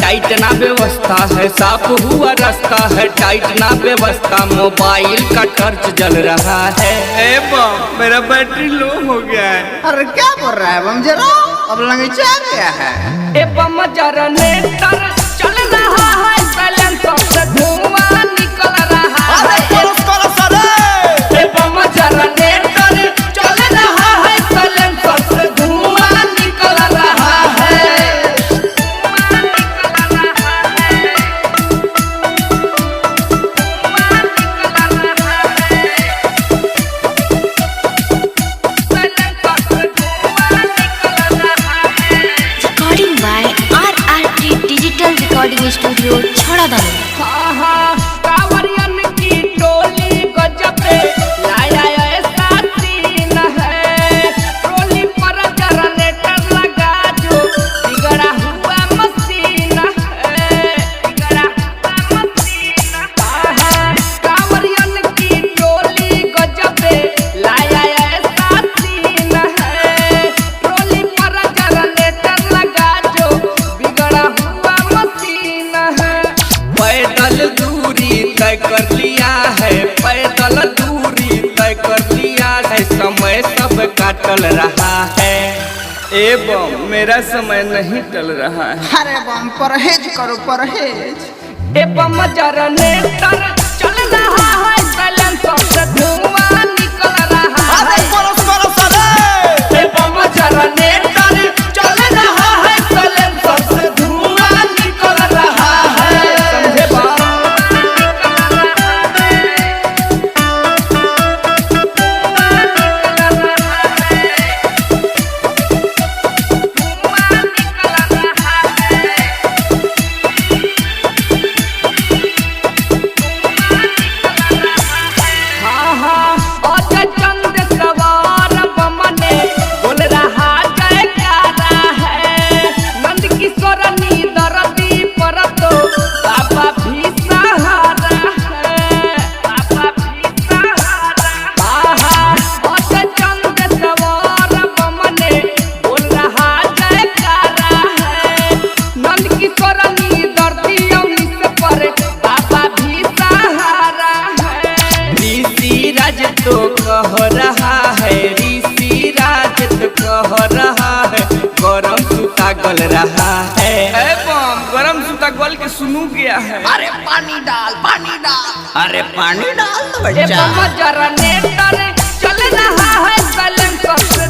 Tight ना व्यवस्था है, साफ हुआ रास्ता है, टाइट ना व्यवस्था, मोबाइल का टॉर्च जल रहा है। ए बम मेरा बैटरी लो हो गया है। अरे क्या बोल रहा है बम जरा, अब लगीचा आ गया है। ए बम जनरेटर चल रहा है, साइलेंसर से धुआं निकल रहा है। ए बम जनरेटर चल रहा है, साइलेंसर से धुआं निकल रहा है। Recording by RRT Digital Recording Studio, Chhadadanu. कांवरियन की टोली गजबे लाया ऐसा सीन है, टोली पर जनरेटर लगा जो बिगड़ा हुआ मशीन है, बिगड़ा हुआ मशीन है। कांवरियन की टोली गजबे लाया ऐसा सीन है, टोली पर जनरेटर लगा जो बिगड़ा हुआ मशीन है। पैदल दूरी तय कर लिया है, पैदल दूरी तय कर लिया है, समय सब काटल रहा है। ए बम मेरा समय नहीं टल रहा है। अरे बम परहेज करो परहेज। ए बम जनरेटर चल रहा है, साइलेंसर से धुआं निकल रहा है। ए बम जनरेटर चल रहा है, साइलेंसर से धुआं निकल रहा है। समझे बात? तो कह रहा है, ऋषि राज तो कह रहा है, गरम सूता गल रहा है। ए बम गरम सूता गल के सुनू गया है। अरे पानी डाल पानी डाल। अरे पानी डाल तो ए बच्चा। बम जनरेटर चल रहा है, साइलेंसर से